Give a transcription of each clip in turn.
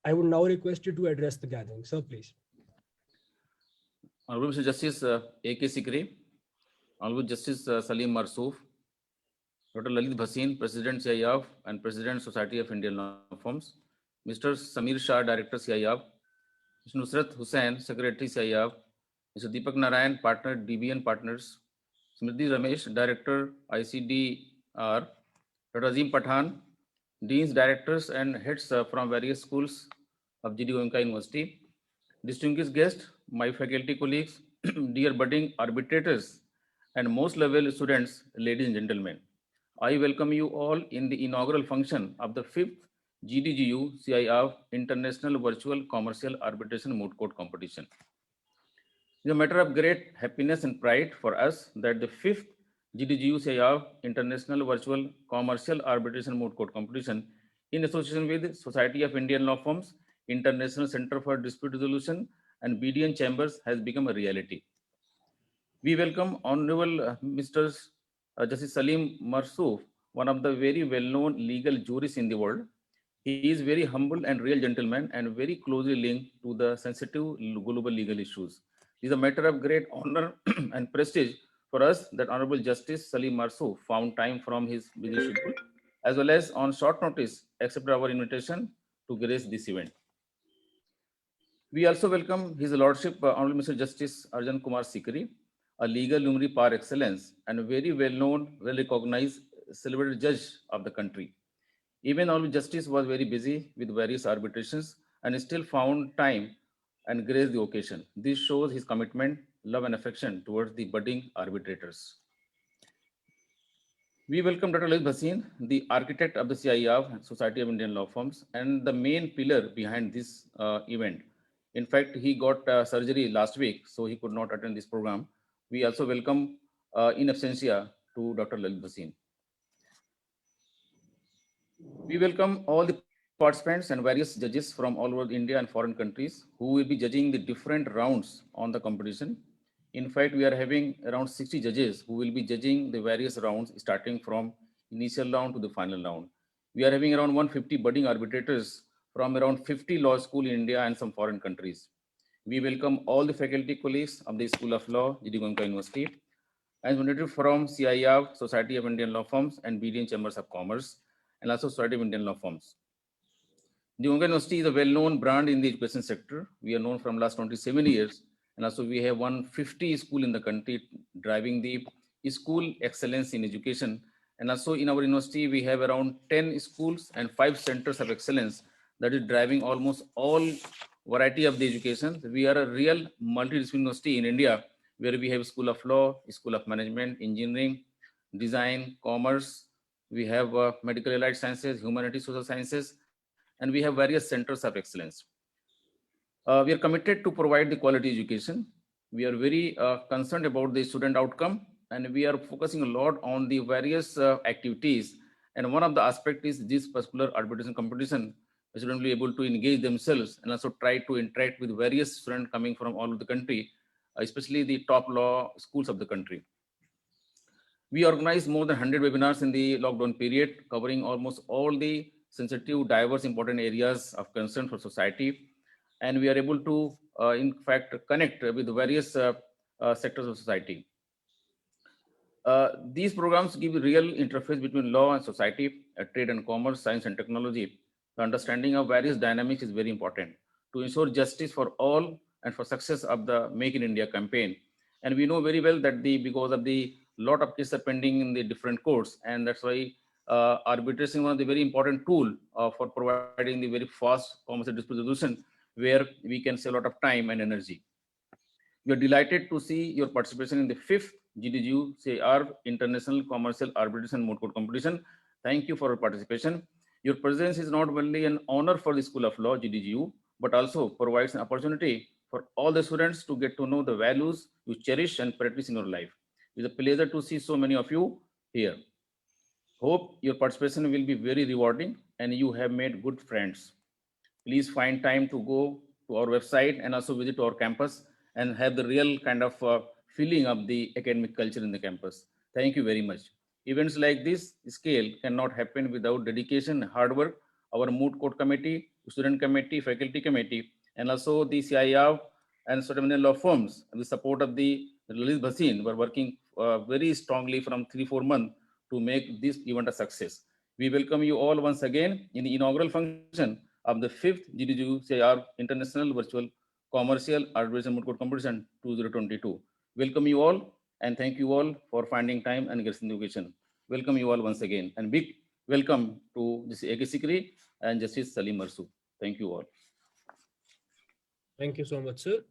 I would now request you to address the gathering. Sir, please. Honorable Mr. Justice A.K. Sikri, Honorable Justice Salim Marsouf, Dr. Lalit Bhasin, President CIAF and President Society of Indian Law Firms, Mr. Samir Shah, Director CIAF, Mr. Nusrat Hussain, Secretary CIAF, Mr. Deepak Narayan, Partner DBN Partners, Smriti Ramesh, Director ICDR, Dr. Azim Pathan, Deans, Directors and Heads from various schools of GD Goenka University, distinguished guests, my faculty colleagues, dear budding arbitrators, and most level students, ladies and gentlemen. I welcome you all in the inaugural function of the 5th GDGU CIF International Virtual Commercial Arbitration Moot Court Competition. It's a matter of great happiness and pride for us that the 5th GDGU CIF International Virtual Commercial Arbitration Moot Court Competition, in association with Society of Indian Law Firms, International Center for Dispute Resolution, and BDN Chambers, has become a reality. We welcome Honorable Mr. Justice Salim Marsouf, one of the very well-known legal jurists in the world. He is very humble and real gentleman and very closely linked to the sensitive global legal issues. It is a matter of great honor and prestige for us that Honorable Justice Salim Marsouf found time from his busy schedule, as well as on short notice accepted our invitation to grace this event. We also welcome His Lordship Honorable Mr. Justice Arjan Kumar Sikri, a legal luminary par excellence and a very well-known, well-recognized, celebrated judge of the country. Even Honorable Justice was very busy with various arbitrations and still found time and graced the occasion. This shows his commitment, love and affection towards the budding arbitrators. We welcome Dr. Lalit Bhasin, the architect of the CIF, Society of Indian Law Firms, and the main pillar behind this event. In fact, he got surgery last week, so he could not attend this program. We also welcome in absentia to Dr. Lalit Bhasin. We welcome all the participants and various judges from all over India and foreign countries who will be judging the different rounds on the competition. In fact, we are having around 60 judges who will be judging the various rounds starting from initial round to the final round. We are having around 150 budding arbitrators from around 50 law schools in India and some foreign countries. We welcome all the faculty colleagues of the School of Law, GD Goenka University, and representatives from CIF, Society of Indian Law Firms, and BDN Chambers of Commerce, and also Society of Indian Law Firms. The Goenka University is a well-known brand in the education sector. We are known from last 27 years, and also we have 150 schools in the country driving the school excellence in education. And also in our university, we have around 10 schools and 5 centers of excellence that is driving almost all variety of the education. We are a real multidisciplinary university in India, where we have School of Law, School of Management, Engineering, Design, Commerce. We have Medical Allied Sciences, Humanities, Social Sciences, and we have various centers of excellence. We are committed to provide the quality education. We are very concerned about the student outcome, and we are focusing a lot on the various activities. And one of the aspects is this particular arbitration competition. Students will be able to engage themselves and also try to interact with various students coming from all over the country, especially the top law schools of the country. We organized more than 100 webinars in the lockdown period, covering almost all the sensitive, diverse, important areas of concern for society. And we are able to, in fact, connect with various sectors of society. These programs give real interface between law and society, trade and commerce, science and technology. The understanding of various dynamics is very important to ensure justice for all and for success of the Make in India campaign. And we know very well that because of the lot of cases are pending in the different courts, and that's why arbitration is one of the very important tool for providing the very fast commercial dispute resolution, where we can save a lot of time and energy. We are delighted to see your participation in the 5th GDGU ClArb International Commercial Arbitration Moot Court Competition. Thank you for your participation. Your presence is not only an honor for the School of Law, GDGU, but also provides an opportunity for all the students to get to know the values you cherish and practice in your life. It's a pleasure to see so many of you here. Hope your participation will be very rewarding and you have made good friends. Please find time to go to our website and also visit our campus and have the real kind of feeling of the academic culture in the campus. Thank you very much. Events like this scale cannot happen without dedication and hard work. Our Moot Court Committee student committee, faculty committee, and also the CIF and certain law firms, and the support of the Lalit Bhasin, were working very strongly from 3-4 months to make this event a success. We welcome you all once again in the inaugural function of the 5th GDU-CIR International Virtual Commercial Arbitration Moot Court Competition 2022. Welcome you all, and thank you all for finding time and getting the occasion. Welcome you all once again, and big welcome to Justice A.K. Sikri and Justice Salim Marsu. Thank you all. Thank you so much, sir.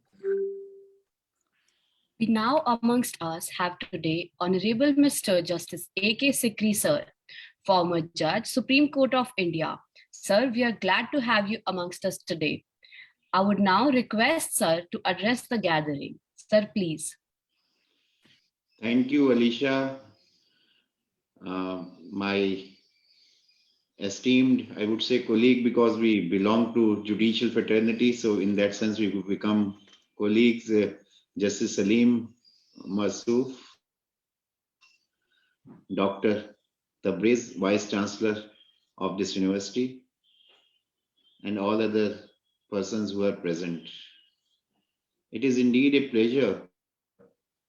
We now amongst us have today Honorable Mr. Justice A.K. Sikri, sir, former Judge, Supreme Court of India. Sir, we are glad to have you amongst us today. I would now request sir to address the gathering. Sir, please. Thank you, Alicia. My esteemed, I would say, colleague, because we belong to judicial fraternity. So in that sense, we become colleagues. Justice Salim Marsouf, Dr. Tabriz, Vice Chancellor of this university, and all other persons who are present. It is indeed a pleasure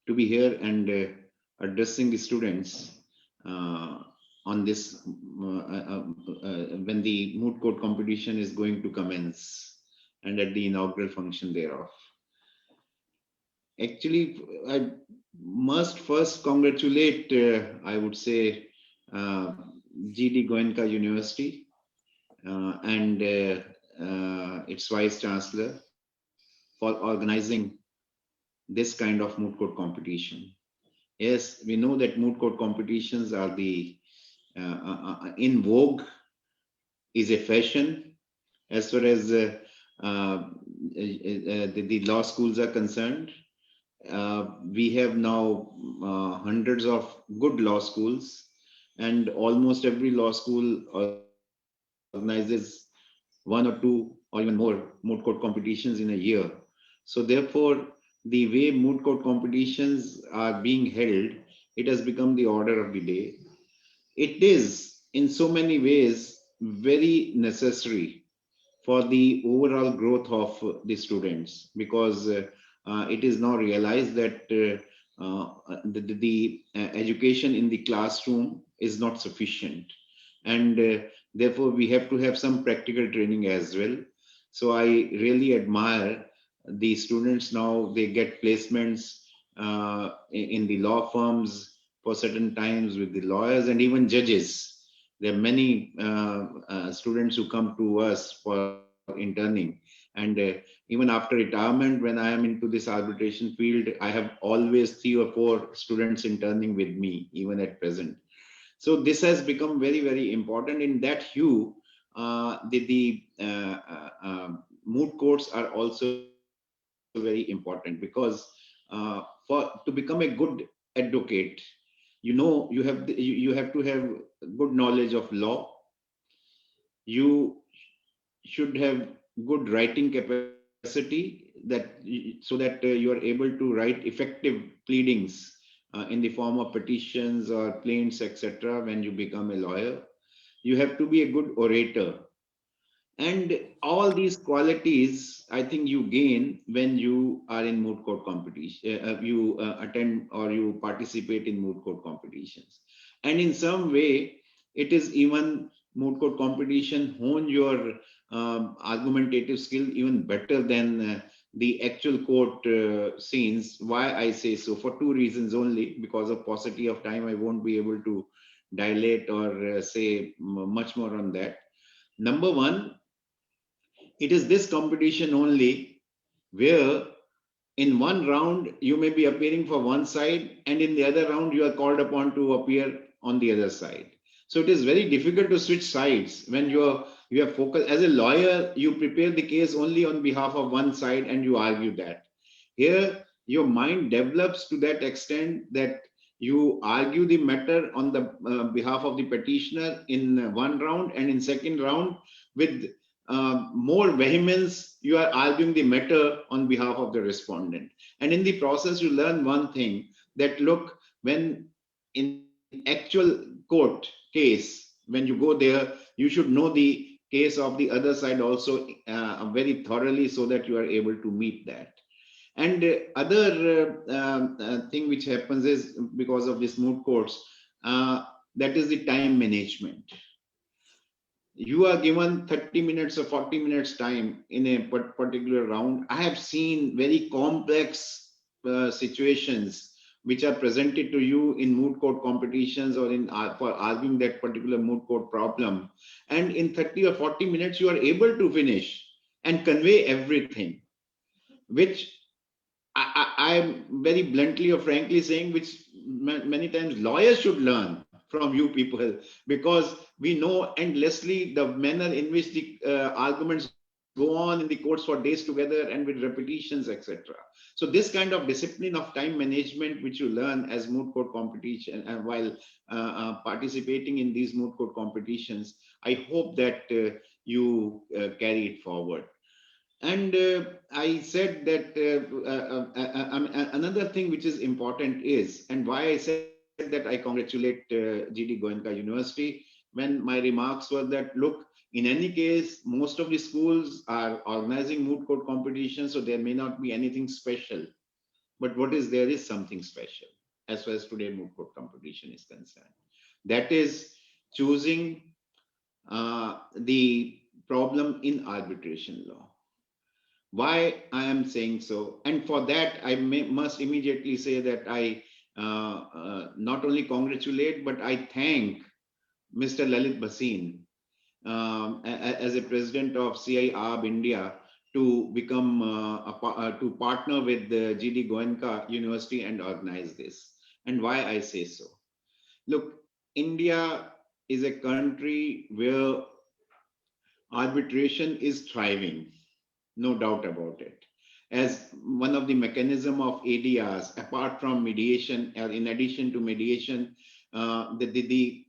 to be here and addressing the students on this when the moot court competition is going to commence and at the inaugural function thereof. Actually, I must first congratulate, I would say, GD Goenka University and its Vice Chancellor for organizing this kind of moot court competition. Yes, we know that moot court competitions are the in vogue, is a fashion as far as the law schools are concerned. We have now hundreds of good law schools, and almost every law school organizes one or two or even more moot court competitions in a year. So therefore, the way moot court competitions are being held, it has become the order of the day. It is in so many ways very necessary for the overall growth of the students, because it is now realized that the education in the classroom is not sufficient, and therefore we have to have some practical training as well. So I really admire the students now. They get placements in the law firms for certain times with the lawyers and even judges. There are many students who come to us for interning, and even after retirement, when I am into this arbitration field, I have always 3 or 4 students interning with me, even at present. So this has become very, very important. In that hue, the moot courts are also very important, because to become a good advocate, you have to have good knowledge of law. You should have good writing capacity, so that you are able to write effective pleadings in the form of petitions or plaints, etc. when you become a lawyer. You have to be a good orator. And all these qualities, I think you gain when you are in moot court competition. You attend or you participate in moot court competitions. And in some way, it is even moot court competition hone your argumentative skill even better than the actual court scenes. Why I say so? For 2 reasons only. Because of paucity of time, I won't be able to dilate or say much more on that. Number one, it is this competition only where in one round you may be appearing for one side, and in the other round you are called upon to appear on the other side. So it is very difficult to switch sides when you are focused. As a lawyer, you prepare the case only on behalf of one side and you argue that. Here, your mind develops to that extent that you argue the matter on the behalf of the petitioner in one round, and in second round with more vehemence, you are arguing the matter on behalf of the respondent. And in the process, you learn one thing, that look, when in actual court case, when you go there, you should know the case of the other side also very thoroughly so that you are able to meet that. And other thing which happens is because of this moot courts, that is the time management. You are given 30 minutes or 40 minutes time in a particular round. I have seen very complex situations which are presented to you in moot court competitions or in for arguing that particular moot court problem. And in 30 or 40 minutes, you are able to finish and convey everything, which I'm very bluntly or frankly saying, which many times lawyers should learn from you people, because we know endlessly the manner in which the arguments go on in the courts for days together and with repetitions, etc. So this kind of discipline of time management, which you learn as moot court competition and while participating in these moot court competitions, I hope that you carry it forward. And I said that another thing which is important is, and why I said that I congratulate GD Goenka University, when my remarks were that, look, in any case, most of the schools are organizing moot court competitions, so there may not be anything special. But what is there is something special as far as today moot court competition is concerned. That is choosing the problem in arbitration law. Why I am saying so, and for that I must immediately say that I not only congratulate, but I thank Mr. Lalit Bhasin as a president of ClArb India to become to partner with the GD Goenka University and organize this. And why I say so? Look, India is a country where arbitration is thriving. No doubt about it. As one of the mechanism of ADRs, apart from mediation, or in addition to mediation, the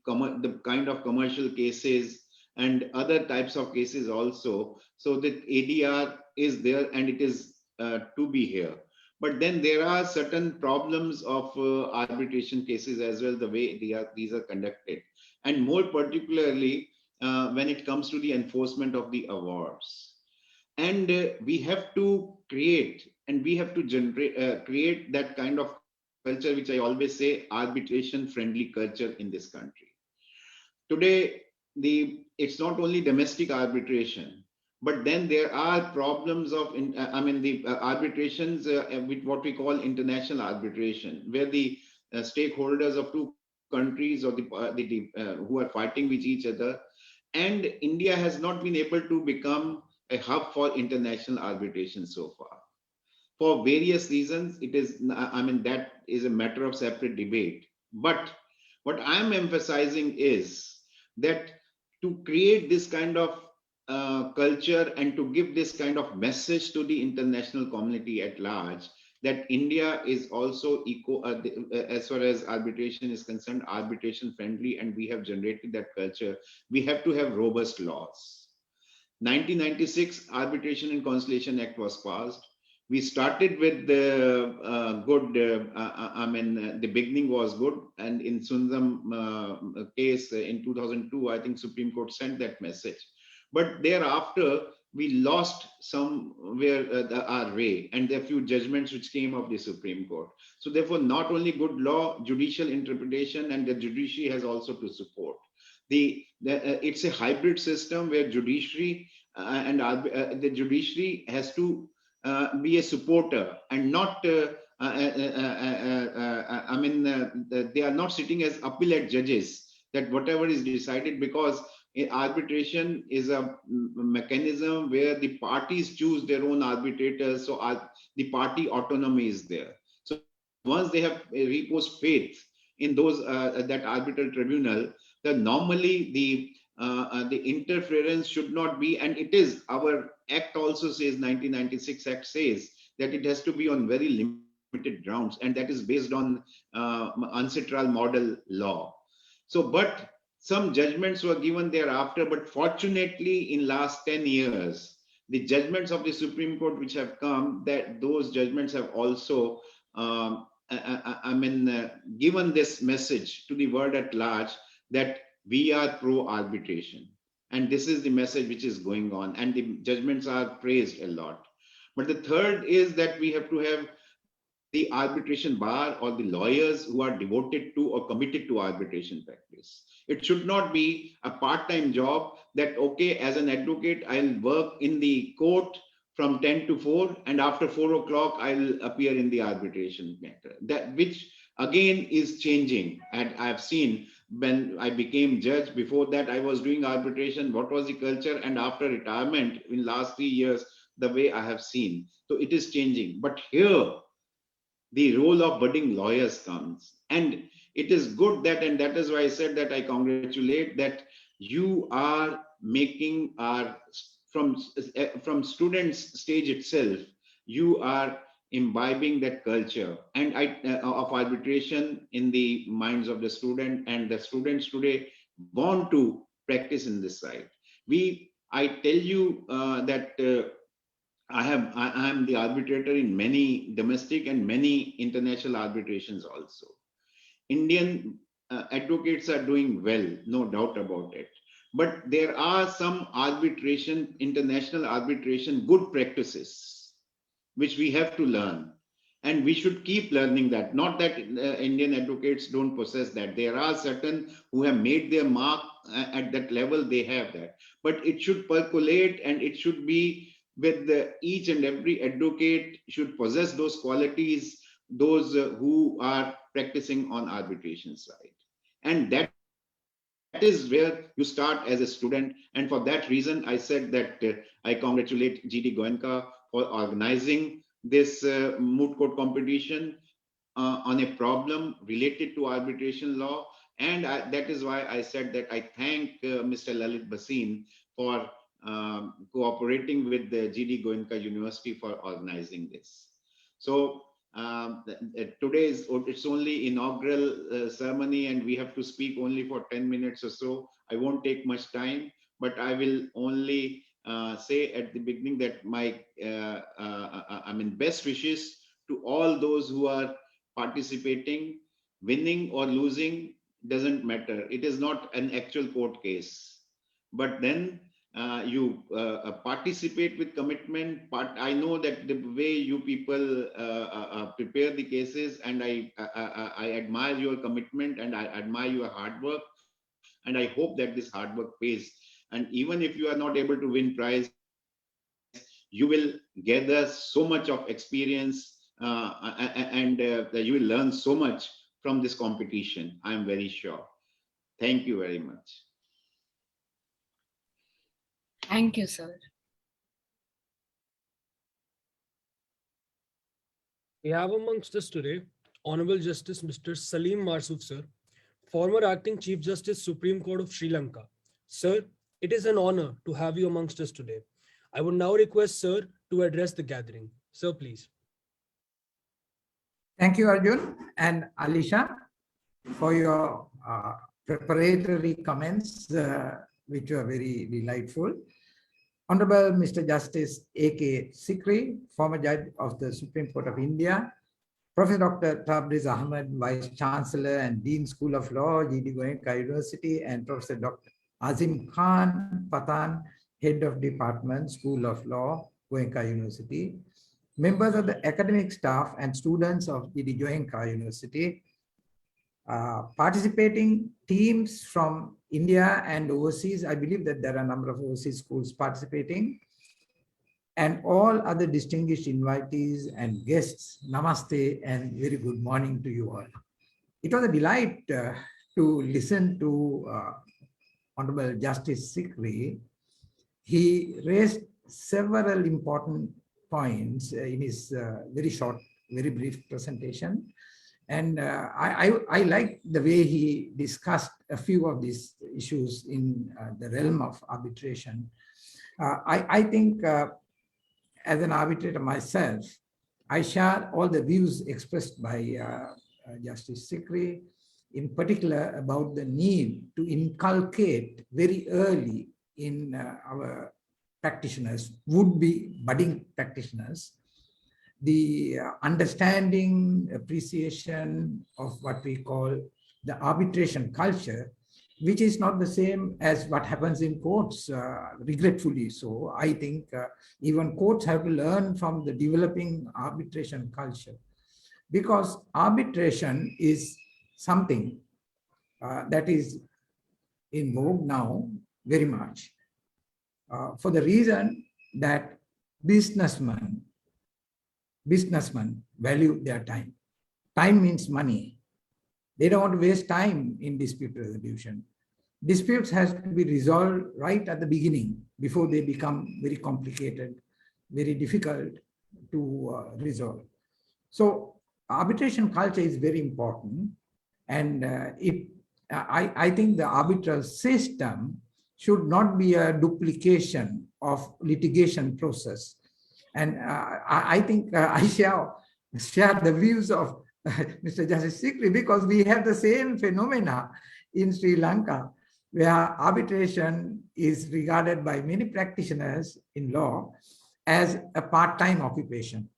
kind of commercial cases and other types of cases also. So that ADR is there and it is to be here. But then there are certain problems of arbitration cases as well, the way these are conducted. And more particularly, when it comes to the enforcement of the awards. And we have to create and we have to create that kind of culture, which I always say, arbitration friendly culture in this country. Today, it's not only domestic arbitration, but then there are problems of the arbitrations with what we call international arbitration, where the stakeholders of two countries or who are fighting with each other, and India has not been able to become a hub for international arbitration so far. For various reasons, it is, that is a matter of separate debate. But what I'm emphasizing is that to create this kind of culture and to give this kind of message to the international community at large, that India is also as far as arbitration is concerned, arbitration friendly, and we have generated that culture. We have to have robust laws. 1996 Arbitration and Conciliation Act was passed. We started with the the beginning was good. And in Sundram case in 2002, I think Supreme Court sent that message. But thereafter, we lost somewhere our way, and there are few judgments which came of the Supreme Court. So therefore, not only good law, judicial interpretation, and the judiciary has also to support. It's a hybrid system where judiciary the judiciary has to be a supporter and not they are not sitting as appellate judges, that whatever is decided, because arbitration is a mechanism where the parties choose their own arbitrators, so the party autonomy is there. So once they have reposed faith in those that arbitral tribunal, then normally the interference should not be, and it is, our act also says, 1996 Act says that it has to be on very limited grounds, and that is based on ancestral model law. So, but some judgments were given thereafter, but fortunately in last 10 years, the judgments of the Supreme Court which have come, that those judgments have also given this message to the world at large, that we are pro arbitration And this is the message which is going on, and the judgments are praised a lot. But the third is that we have to have the arbitration bar or the lawyers who are devoted to or committed to arbitration practice. It should not be a part-time job that, okay, as an advocate, I'll work in the court from 10 to 4, and after 4 o'clock, I'll appear in the arbitration matter. That which again is changing. And I've seen when I became judge, before that I was doing arbitration, what was the culture, and after retirement in last 3 years, the way I have seen. So it is changing. But here, the role of budding lawyers comes. And it is good that, and that is why I said that I congratulate that you are making our, from students stage itself, you are imbibing that culture and of arbitration in the minds of the student, and the students today want to practice in this side. I tell you that I am the arbitrator in many domestic and many international arbitrations also. Indian advocates are doing well, no doubt about it. But there are some arbitration, international arbitration, good practices, which we have to learn. And we should keep learning that. Not that Indian advocates don't possess that. There are certain who have made their mark at that level, they have that. But it should percolate, and it should be with each and every advocate should possess those qualities, those who are practicing on arbitration side. And that is where you start as a student. And for that reason, I said that I congratulate GD Goenka for organizing this moot court competition on a problem related to arbitration law. And that is why I said that I thank Mr. Lalit Bhasin for cooperating with the GD Goenka University for organizing this. So today it's only inaugural ceremony, and we have to speak only for 10 minutes or so. I won't take much time, but I will only say at the beginning that my best wishes to all those who are participating. Winning or losing doesn't matter. It is not an actual court case, but then you participate with commitment. But I know that the way you people prepare the cases, and I admire your commitment, and I admire your hard work, and I hope that this hard work pays. And even if you are not able to win prize, you will gather so much of experience, and you will learn so much from this competition. I am very sure. Thank you very much. Thank you, sir. We have amongst us today Honorable Justice Mr. Salim Marsouf, sir, former Acting Chief Justice, Supreme Court of Sri Lanka. Sir, it is an honor to have you amongst us today. I would now request sir to address the gathering. Sir, please. Thank you, Arjun and Alisha, for your preparatory comments, which were very delightful. Honorable Mr. Justice A.K. Sikri, former judge of the Supreme Court of India, Professor Dr. Tabriz Ahmed, Vice Chancellor and Dean School of Law, GD Goenka University, and Professor Dr. Azim Khan Patan, Head of Department, School of Law, Goenka University, members of the academic staff and students of GD Goenka University, participating teams from India and overseas. I believe that there are a number of overseas schools participating, and all other distinguished invitees and guests. Namaste and very good morning to you all. It was a delight to listen to Honorable Justice Sikri. He raised several important points in his very short, very brief presentation. And I like the way he discussed a few of these issues in the realm of arbitration. I think as an arbitrator myself, I share all the views expressed by Justice Sikri, in particular about the need to inculcate very early in our practitioners, would-be budding practitioners, the understanding, appreciation of what we call the arbitration culture, which is not the same as what happens in courts, regretfully so. I think even courts have to learn from the developing arbitration culture, because arbitration is something that is in vogue now very much, for the reason that businessmen value their time. Time means money. They don't want to waste time in dispute resolution. Disputes has to be resolved right at the beginning before they become very complicated, very difficult to resolve. So arbitration culture is very important, and I think the arbitral system should not be a duplication of litigation process. And I think I share the views of Mr. Justice Sikri, because we have the same phenomena in Sri Lanka, where arbitration is regarded by many practitioners in law as a part-time occupation.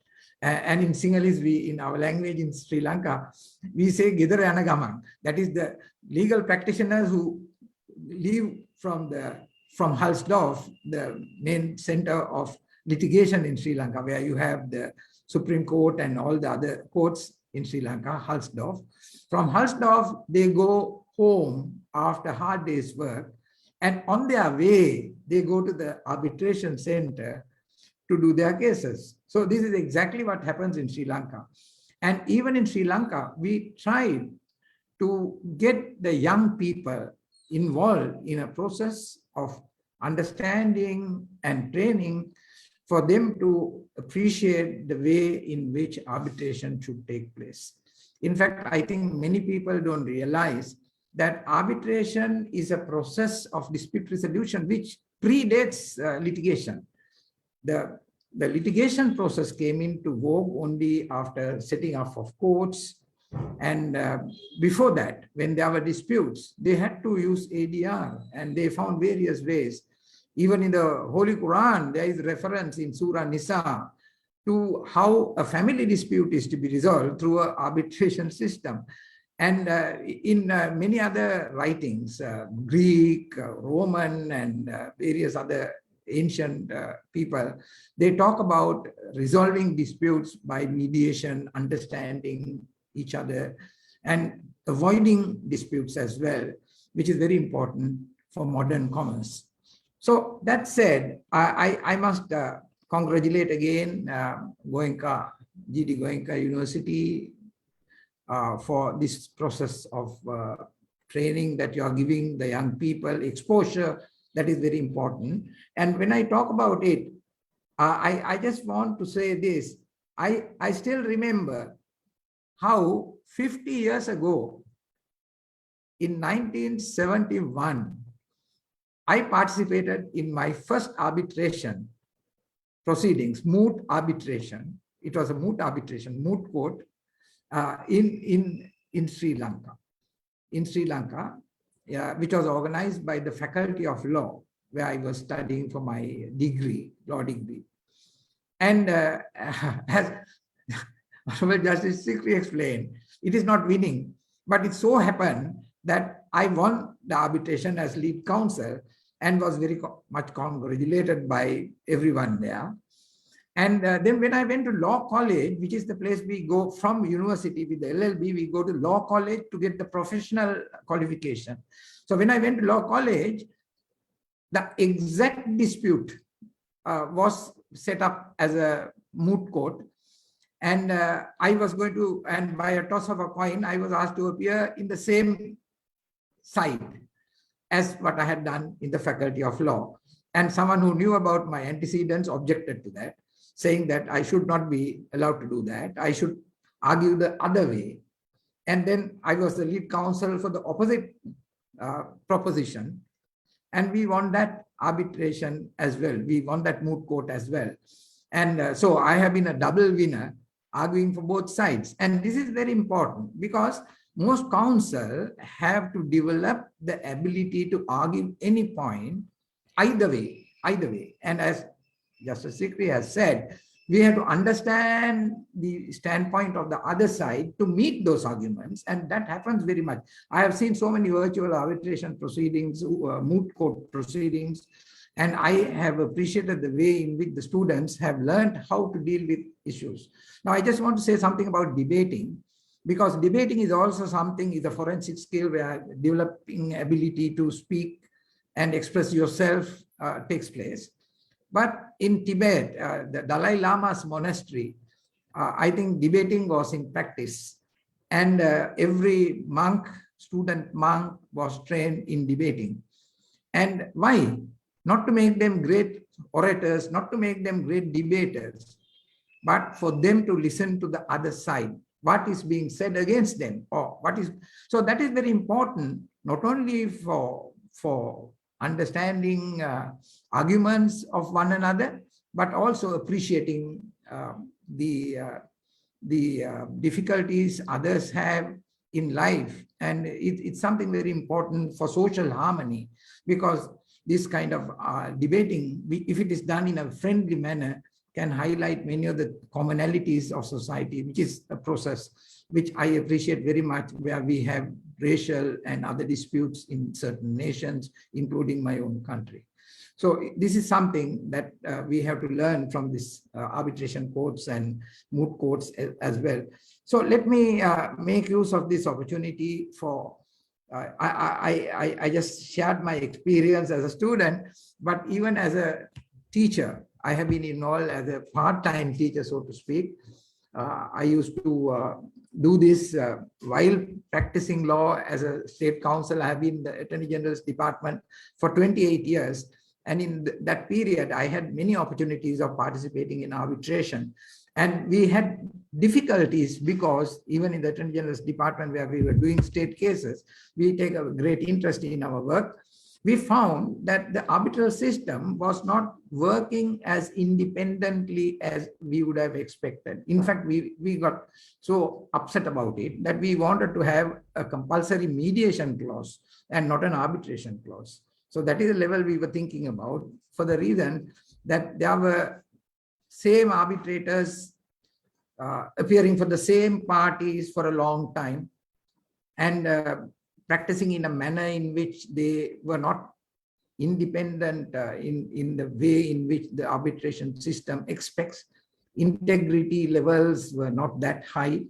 And in Sinhalese, in our language in Sri Lanka, we say Gidara Yana Gaman. That is the legal practitioners who live from Halsdorf, the main center of litigation in Sri Lanka, where you have the Supreme Court and all the other courts in Sri Lanka, Halsdorf. From Halsdorf, they go home after hard day's work, and on their way, they go to the arbitration center to do their cases. So this is exactly what happens in Sri Lanka. And even in Sri Lanka, we tried to get the young people involved in a process of understanding and training for them to appreciate the way in which arbitration should take place. In fact, I think many people don't realize that arbitration is a process of dispute resolution which predates litigation. The litigation process came into vogue only after setting up of courts. And before that, when there were disputes, they had to use ADR, and they found various ways. Even in the Holy Quran, there is reference in Surah Nisa to how a family dispute is to be resolved through an arbitration system. And in many other writings, Greek, Roman, and various other ancient people, they talk about resolving disputes by mediation, understanding each other, and avoiding disputes as well, which is very important for modern commerce. So that said, I must congratulate again Goenka, GD Goenka University for this process of training that you are giving the young people, exposure. That is very important. And when I talk about it, I just want to say this. I still remember how 50 years ago, in 1971, I participated in my first arbitration proceedings, moot arbitration. It was a moot arbitration, moot court in Sri Lanka. In Sri Lanka, which was organized by the Faculty of Law, where I was studying for my degree, law degree. And as Honorable Justice Sikri explained, it is not winning, but it so happened that I won the arbitration as lead counsel and was very much congratulated by everyone there. And then when I went to law college, which is the place we go from university with the LLB, we go to law college to get the professional qualification. So when I went to law college, the exact dispute was set up as a moot court. And I was going to, and by a toss of a coin, I was asked to appear in the same side as what I had done in the Faculty of Law. And someone who knew about my antecedents objected to that, saying that I should not be allowed to do that. I should argue the other way. And then I was the lead counsel for the opposite proposition. And we won that arbitration as well. We won that moot court as well. And so I have been a double winner, arguing for both sides. And this is very important because most counsel have to develop the ability to argue any point either way. And as Justice Sikri has said, we have to understand the standpoint of the other side to meet those arguments, and that happens very much. I have seen so many virtual arbitration proceedings, moot court proceedings, and I have appreciated the way in which the students have learned how to deal with issues. Now, I just want to say something about debating, because debating is also something, is a forensic skill where developing ability to speak and express yourself takes place. But in Tibet, the Dalai Lama's monastery, I think debating was in practice. And every student monk was trained in debating. And why? Not to make them great orators, not to make them great debaters, but for them to listen to the other side, what is being said against them, or what is. So that is very important, not only for understanding arguments of one another, but also appreciating the difficulties others have in life. And it's something very important for social harmony, because this kind of debating, if it is done in a friendly manner, can highlight many of the commonalities of society, which is a process which I appreciate very much, where we have racial and other disputes in certain nations, including my own country. So this is something that we have to learn from this arbitration courts and moot courts as well. So let me make use of this opportunity for, I just shared my experience as a student, but even as a teacher, I have been involved as a part-time teacher, so to speak. I used to do this while practicing law as a state counsel. I have been in the Attorney General's department for 28 years. And in that period, I had many opportunities of participating in arbitration. And we had difficulties because even in the Attorney General's department, where we were doing state cases, we take a great interest in our work. We found that the arbitral system was not working as independently as we would have expected. In fact, we got so upset about it that we wanted to have a compulsory mediation clause and not an arbitration clause. So that is the level we were thinking about, for the reason that there were same arbitrators appearing for the same parties for a long time, and practicing in a manner in which they were not independent in the way in which the arbitration system expects. Integrity levels were not that high.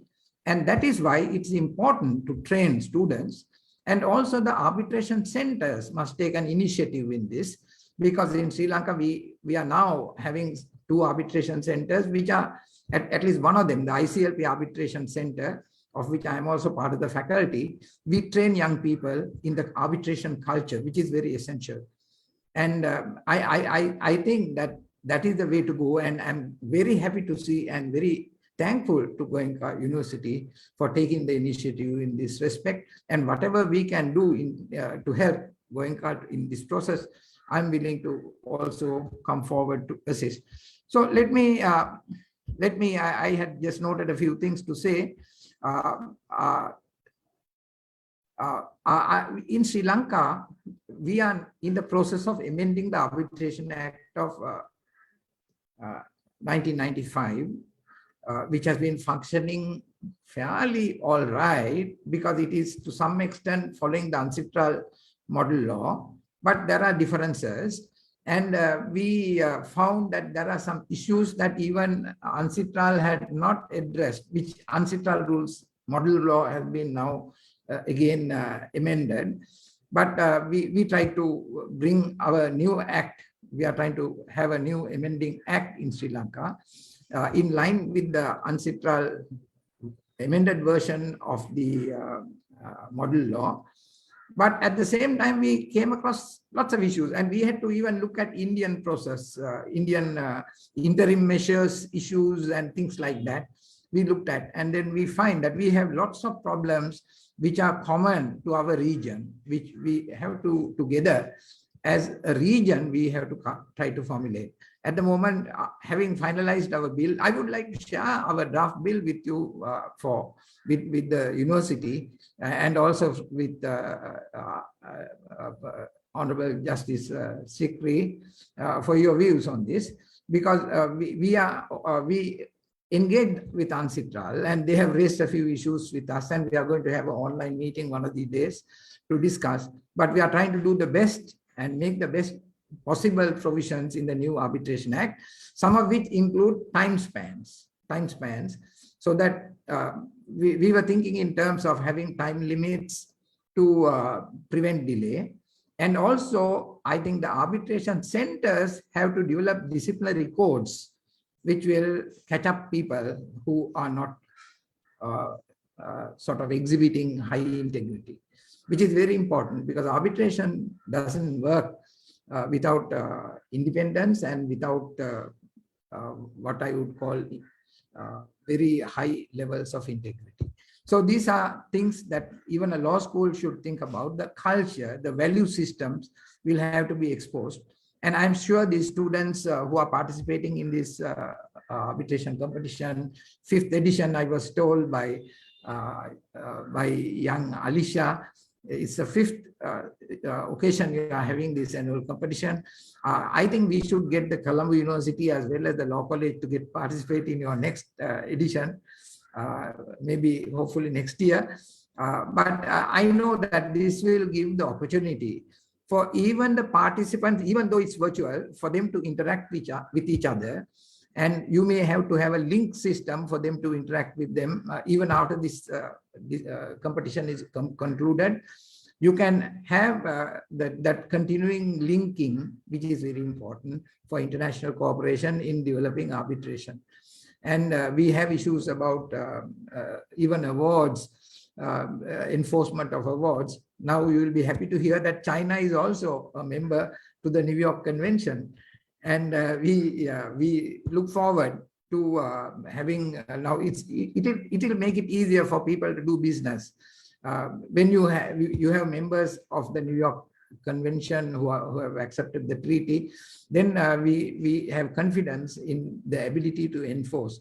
And that is why it's important to train students. And also the arbitration centers must take an initiative in this, because in Sri Lanka, we are now having 2 arbitration centers, which are at least one of them, the ICLP Arbitration Center, of which I am also part of the faculty. We train young people in the arbitration culture, which is very essential. And I think that is the way to go. And I'm very happy to see and very thankful to Goenka University for taking the initiative in this respect. And whatever we can do to help Goenka in this process, I'm willing to also come forward to assist. So I had just noted a few things to say. In Sri Lanka, we are in the process of amending the Arbitration Act of 1995, which has been functioning fairly all right, because it is to some extent following the UNCITRAL model law, but there are differences. And we found that there are some issues that even UNCITRAL had not addressed, which UNCITRAL rules model law has been now again amended. But we try to bring our new act. We are trying to have a new amending act in Sri Lanka in line with the UNCITRAL amended version of the model law. But at the same time, we came across lots of issues, and we had to even look at Indian process, Indian interim measures issues and things like that. We looked at, and then we find that we have lots of problems which are common to our region, which we have to together as a region, we have to try to formulate. At the moment, having finalized our bill, I would like to share our draft bill with you with the university and also with Honorable Justice Sikri for your views on this. because we engaged with Ancitral and they have raised a few issues with us, and we are going to have an online meeting one of these days to discuss. But we are trying to do the best and make the best possible provisions in the new Arbitration Act, some of which include time spans, so that we were thinking in terms of having time limits to prevent delay. And also, I think the arbitration centers have to develop disciplinary codes which will catch up people who are not sort of exhibiting high integrity, which is very important, because arbitration doesn't work without independence and without what I would call very high levels of integrity. So these are things that even a law school should think about. The culture, the value systems will have to be exposed. And I'm sure the students who are participating in this arbitration competition, 5th edition, I was told by young Alicia, it's the 5th occasion we are having this annual competition. I think we should get the Colombo University as well as the Law College to participate in your next edition, maybe hopefully next year. But I know that this will give the opportunity for even the participants, even though it's virtual, for them to interact with each other. And you may have to have a link system for them to interact with them even after this competition is concluded. You can have that continuing linking, which is very important for international cooperation in developing arbitration. And we have issues about even awards, enforcement of awards. Now you will be happy to hear that China is also a member to the New York Convention. And we look forward to having, now it will make it easier for people to do business. When you have members of the New York Convention who have accepted the treaty, then we have confidence in the ability to enforce.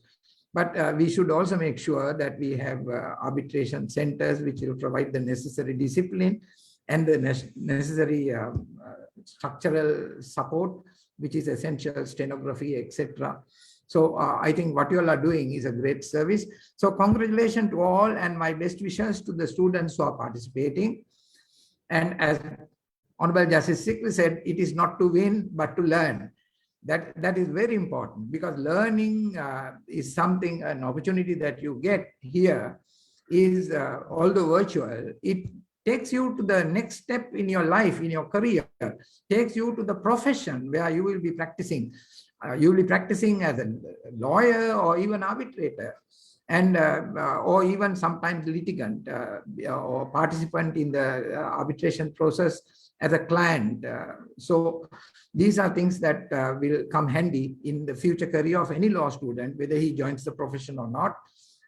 But we should also make sure that we have arbitration centers which will provide the necessary discipline and the necessary structural support, which is essential, stenography, etc. So I think what you all are doing is a great service. So congratulations to all, and my best wishes to the students who are participating. And as Honorable Justice Sikri said, it is not to win, but to learn. That is very important, because learning is something, an opportunity that you get here is, although virtual, it takes you to the next step in your life, in your career, takes you to the profession where you will be practicing. You will be practicing as a lawyer or even arbitrator, and or even sometimes litigant or participant in the arbitration process as a client. So these are things that will come handy in the future career of any law student, whether he joins the profession or not,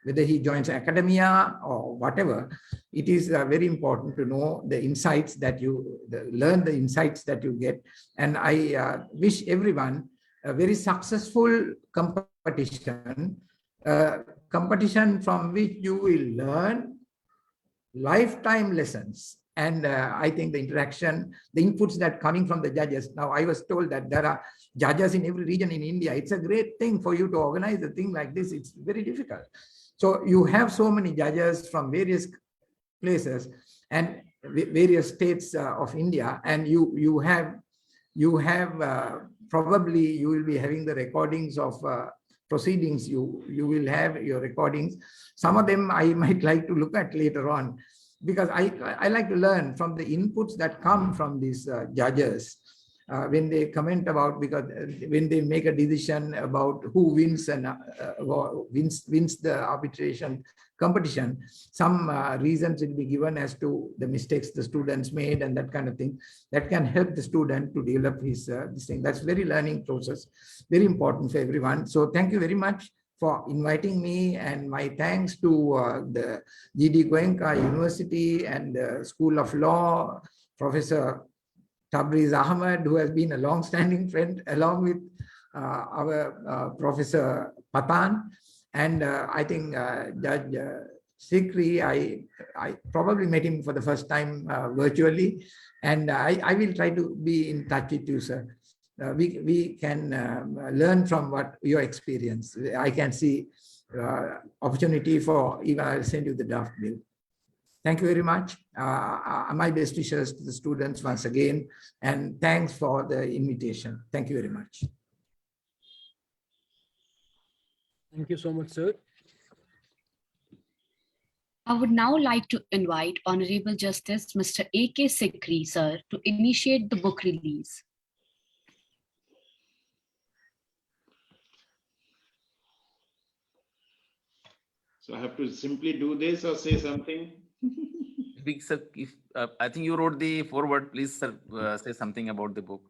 whether he joins academia or whatever. It is very important to know the insights that learn the insights that you get. And I wish everyone a very successful competition, competition from which you will learn lifetime lessons. And I think the interaction, the inputs that coming from the judges. Now, I was told that there are judges in every region in India. It's a great thing for you to organize a thing like this. It's very difficult. So you have so many judges from various places and various states of India, and you have probably you will be having the recordings of proceedings. You will have your recordings. Some of them I might like to look at later on, because I like to learn from the inputs that come from these judges when they comment about, because when they make a decision about who wins and wins the arbitration competition, some reasons will be given as to the mistakes the students made and that kind of thing that can help the student to develop his this thing. That's very learning process, very important for everyone. So thank you very much for inviting me, and my thanks to the GD Goenka University and the School of Law, Professor Tabriz Ahmed, who has been a long-standing friend, along with our Professor Patan. And I think Judge Sikri, I probably met him for the first time virtually, and I will try to be in touch with you, sir. we can learn from what your experience. I can see opportunity for even I'll send you the draft bill. Thank you very much. My best wishes to the students once again, and thanks for the invitation. Thank you very much. Thank you so much, sir. I would now like to invite Honorable Justice Mr. A.K. Sikri, sir, to initiate the book release. So I have to simply do this or say something? Sir, if, I think you wrote the foreword, please, sir, say something about the book.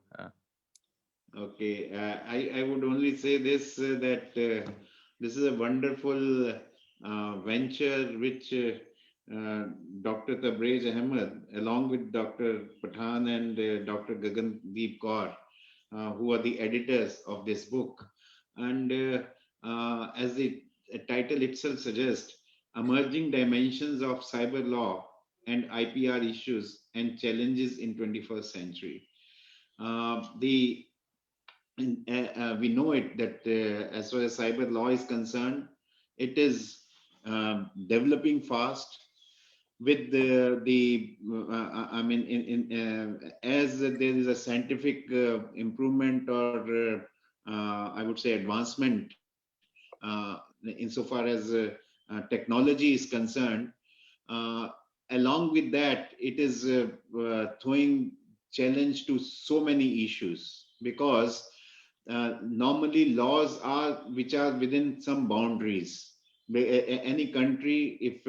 Okay, I would only say this, that this is a wonderful venture which Dr. Tabrez Ahmed, along with Dr. Pathan and Dr. Goenka ClArb, who are the editors of this book. And as the title itself suggests, Emerging Dimensions of Cyber Law and IPR Issues and Challenges in 21st Century. We know it that as far as cyber law is concerned, it is developing fast with I mean, as there is a scientific improvement or I would say advancement insofar as technology is concerned. Along with that, it is throwing challenge to so many issues, because normally laws are which are within some boundaries. Any country, if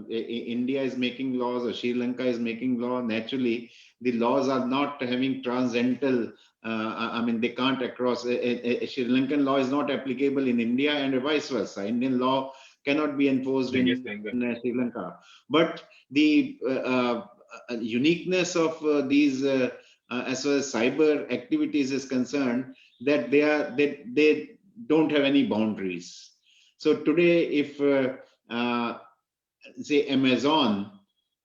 India is making laws or Sri Lanka is making law, naturally the laws are not having transcendental. I mean, they can't across. Sri Lankan law is not applicable in India, and vice versa. Indian law cannot be enforced in Sri Lanka. But the uniqueness of these, as far as cyber activities is concerned, that they don't have any boundaries. So today, if say Amazon,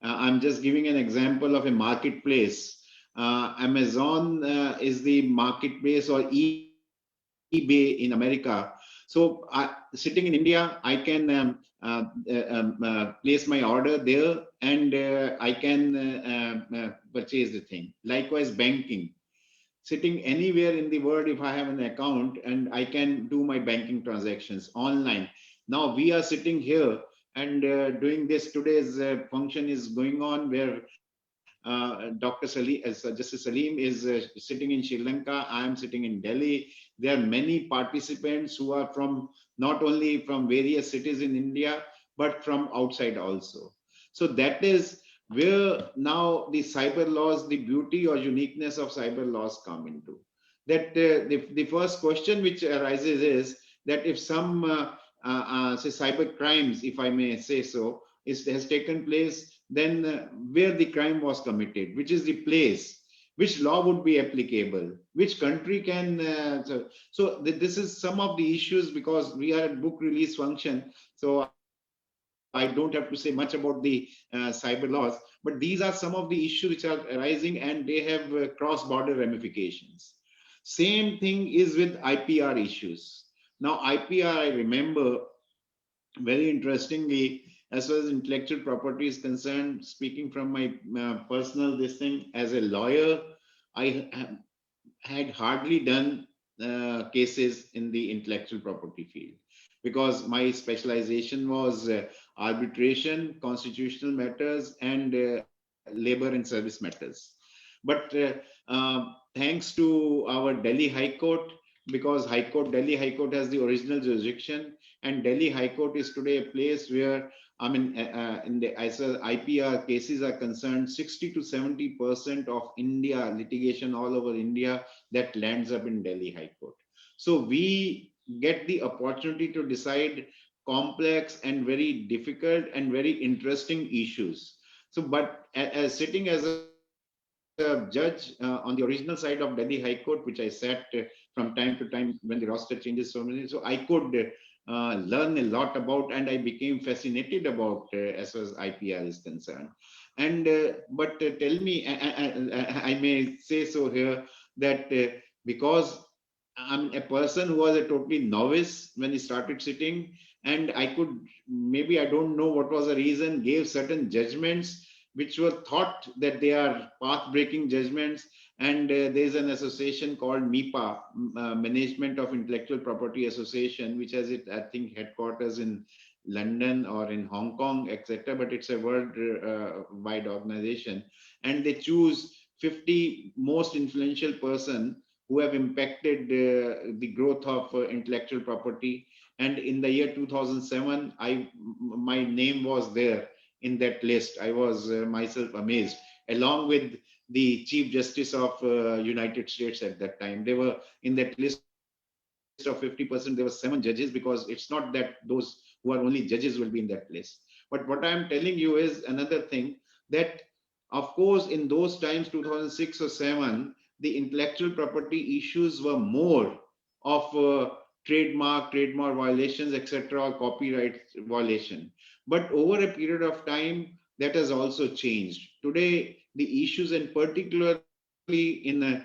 I'm just giving an example of a marketplace. Amazon is the marketplace, or eBay in America. So sitting in India, I can place my order there, and I can purchase the thing. Likewise, banking. Sitting anywhere in the world, if I have an account, and I can do my banking transactions online. Now we are sitting here and doing this. Today's function is going on where Dr. Salim, Justice Salim is sitting in Sri Lanka. I am sitting in Delhi. There are many participants who are from not only from various cities in India, but from outside also. So that is where now the cyber laws, the beauty or uniqueness of cyber laws come into. That the first question which arises is that if some say cyber crimes, if I may say so, has taken place, then where the crime was committed, which is the place, which law would be applicable, which country can. So this is some of the issues, because we are at book release function. So I don't have to say much about the cyber laws, but these are some of the issues which are arising, and they have cross-border ramifications. Same thing is with IPR issues. Now, IPR, I remember very interestingly, as far as intellectual property is concerned, speaking from my personal this thing, as a lawyer, I had hardly done cases in the intellectual property field, because my specialization was arbitration, constitutional matters, and labor and service matters. But thanks to our Delhi High Court, because Delhi High Court has the original jurisdiction, and Delhi High Court is today a place where, I mean, as IPR cases are concerned, 60 to 70% of India litigation all over India that lands up in Delhi High Court. So we get the opportunity to decide complex and very difficult and very interesting issues. So, but as sitting as a judge on the original side of Delhi High Court, which I sat from time to time when the roster changes so many, so I could learn a lot about, and I became fascinated about as far as IPR is concerned. And but tell me, I may say so here, that because I'm a person who was a totally novice when he started sitting, and I could, maybe I don't know what was the reason, gave certain judgments which were thought that they are path-breaking judgments. And there's an association called MIPA, Management of Intellectual Property Association, which has it, I think, headquarters in London or in Hong Kong, etc. But it's a world-wide organization, and they choose 50 most influential person who have impacted the growth of intellectual property. And in the year 2007, my name was there in that list. I was myself amazed, along with the Chief Justice of United States at that time. They were in that list of 50%, there were 7 judges, because it's not that those who are only judges will be in that list. But what I'm telling you is another thing, that of course in those times, 2006 or 7, the intellectual property issues were more of trademark violations, etc., or copyright violation. But over a period of time, that has also changed. Today, the issues, and particularly in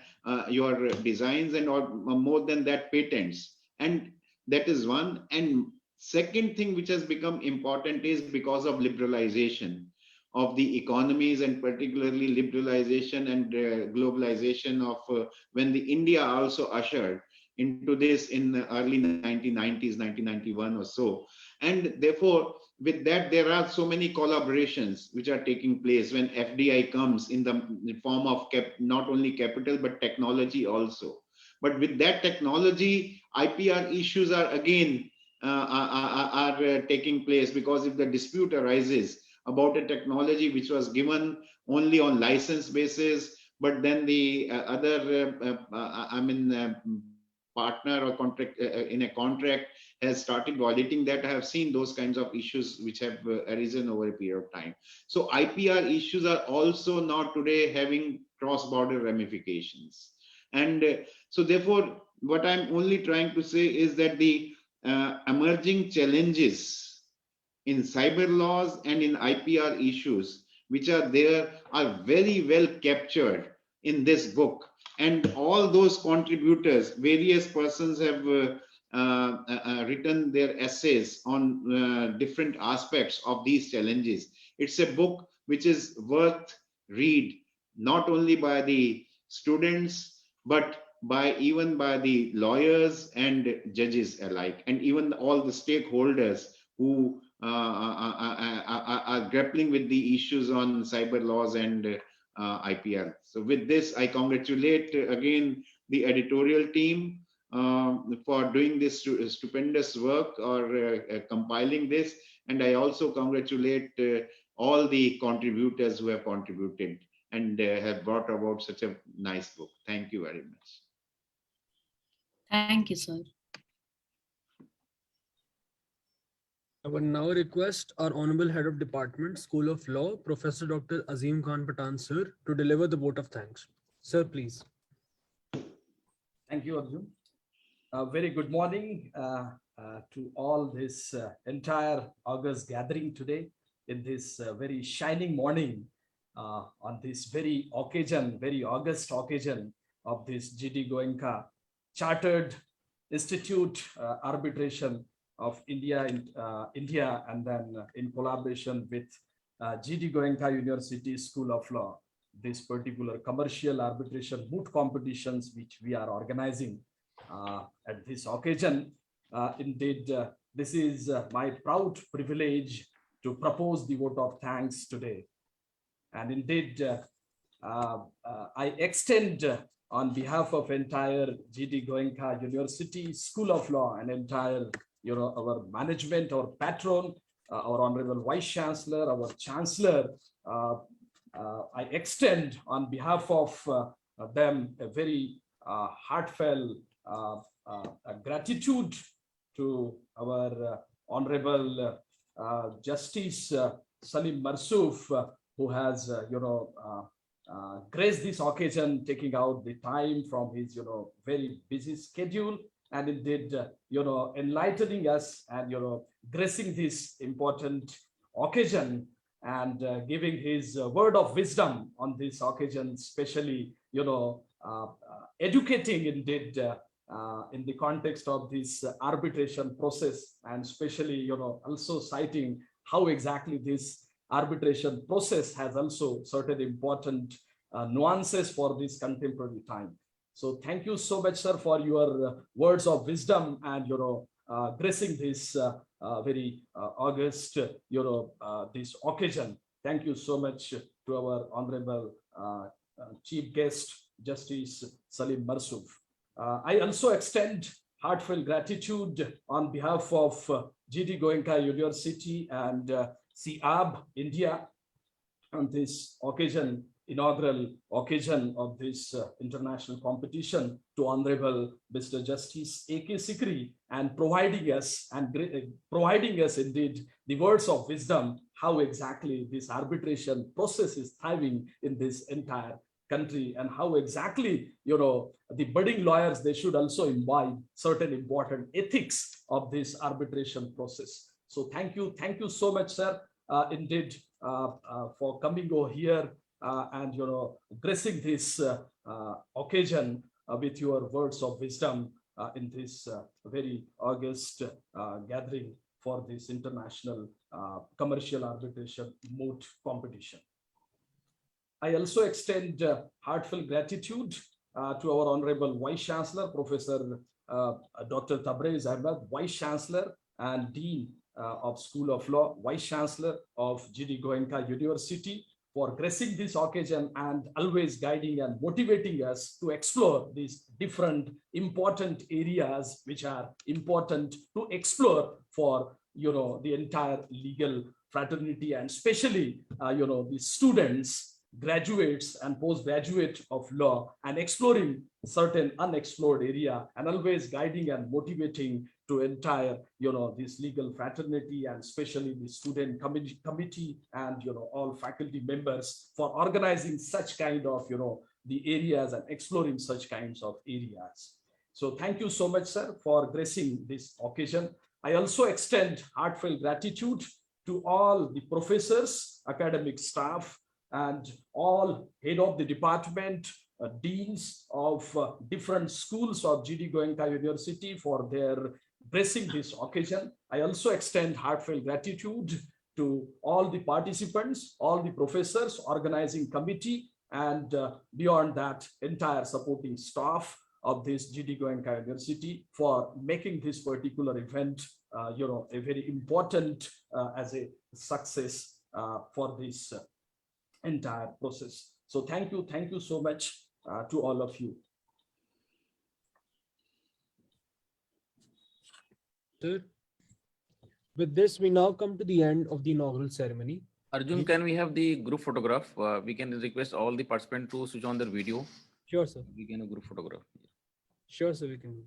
your designs and or more than that, patents, and that is one. And second thing which has become important is because of liberalization of the economies, and particularly liberalization and globalization of when the India also ushered into this in the early 1990s, 1991 or so. And therefore, with that, there are so many collaborations which are taking place when FDI comes in the form of not only capital, but technology also. But with that technology, IPR issues are again taking place, because if the dispute arises about a technology which was given only on license basis, but then the partner or contract in a contract has started violating that. I have seen those kinds of issues which have arisen over a period of time. So IPR issues are also now today having cross-border ramifications. And so therefore, what I'm only trying to say is that the emerging challenges in cyber laws and in IPR issues which are there are very well captured in this book. And all those contributors, various persons have written their essays on different aspects of these challenges. It's a book which is worth read, not only by the students, but even by the lawyers and judges alike, and even all the stakeholders who are grappling with the issues on cyber laws and IPR. So with this, I congratulate again the editorial team for doing this stupendous work, or compiling this. And I also congratulate all the contributors who have contributed and have brought about such a nice book. Thank you very much. Thank you, sir. I would now request our Honorable Head of Department, School of Law, Professor Dr. Azim Khan Patan, sir, to deliver the vote of thanks. Sir, please. Thank you, Arjun. Very good morning to all this entire August gathering today in this very shining morning on this very occasion, very August occasion of this GD Goenka Chartered Institute Arbitration of India, and then in collaboration with GD Goenka University School of Law, this particular commercial arbitration moot competitions which we are organizing at this occasion. Indeed, this is my proud privilege to propose the vote of thanks today. And indeed, I extend on behalf of entire GD Goenka University School of Law and entire our management, our patron, our Honorable Vice Chancellor, our Chancellor, I extend on behalf of them a very heartfelt gratitude to our Honorable Justice Salim Marsouf, who has graced this occasion, taking out the time from his very busy schedule, and indeed enlightening us and gracing this important occasion, and giving his word of wisdom on this occasion, especially educating indeed in the context of this arbitration process, and especially, also citing how exactly this arbitration process has also certain important nuances for this contemporary time. So thank you so much, sir, for your words of wisdom and, gracing this very august, this occasion. Thank you so much to our honorable chief guest, Justice Salim Marsouf. I also extend heartfelt gratitude on behalf of GD Goenka University and ClArb India on this occasion, inaugural occasion of this international competition, to Honorable Mr. Justice A.K. Sikri, and providing us indeed the words of wisdom, how exactly this arbitration process is thriving in this entire country, and how exactly, the budding lawyers, they should also imbibe certain important ethics of this arbitration process. So thank you so much, sir, indeed, for coming over here and, gracing this occasion with your words of wisdom in this very august gathering for this international commercial arbitration moot competition. I also extend heartfelt gratitude to our Honorable Vice Chancellor, Professor Dr. Tabriz Ahmed, Vice Chancellor and Dean of School of Law, Vice Chancellor of GD Goenka University, for gracing this occasion and always guiding and motivating us to explore these different important areas which are important to explore for, the entire legal fraternity, and especially, the students, graduates and postgraduate of law, and exploring certain unexplored area, and always guiding and motivating to entire, this legal fraternity, and especially the student committee and, all faculty members, for organizing such kind of, the areas and exploring such kinds of areas. So thank you so much, sir, for gracing this occasion. I also extend heartfelt gratitude to all the professors, academic staff, and all head of the department, deans of different schools of GD Goenka University for their gracing this occasion. I also extend heartfelt gratitude to all the participants, all the professors, organizing committee, and beyond that, entire supporting staff of this GD Goenka University for making this particular event, a very important as a success for this entire process. So thank you so much to all of you. Sir, with this, we now come to the end of the inaugural ceremony. Arjun, can we have the group photograph? We can request all the participants to switch on their video. Sure, sir. We can have a group photograph. Sure, sir, we can do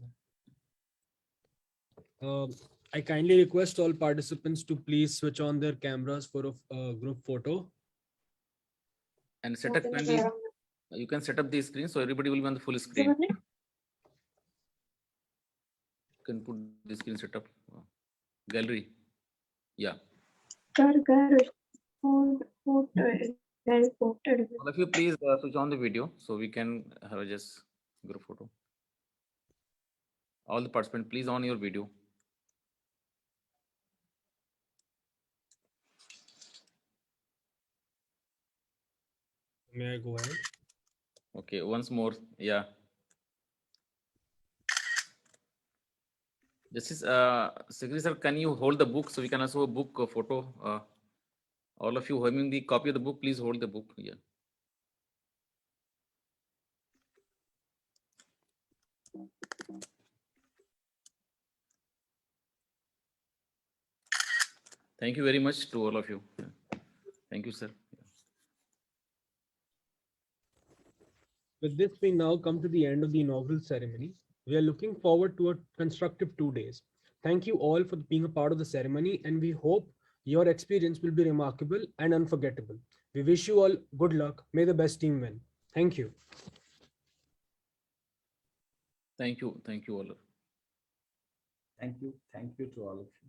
that. I kindly request all participants to please switch on their cameras for a group photo. And set up kindly. You can set up the screen so everybody will be on the full screen. You can put the screen setup. Gallery. Yeah. All of you please switch on the video so we can have a just group photo. All the participants, please on your video. May I go ahead? Okay, once more. Yeah. Justice Secretary sir, can you hold the book so we can also book a photo? All of you having the copy of the book, please hold the book. Yeah. Thank you very much to all of you. Yeah. Thank you, sir. With this, we now come to the end of the inaugural ceremony. We are looking forward to a constructive 2 days. Thank you all for being a part of the ceremony, and we hope your experience will be remarkable and unforgettable. We wish you all good luck. May the best team win. Thank you. Thank you. Thank you all. Thank you to all of you.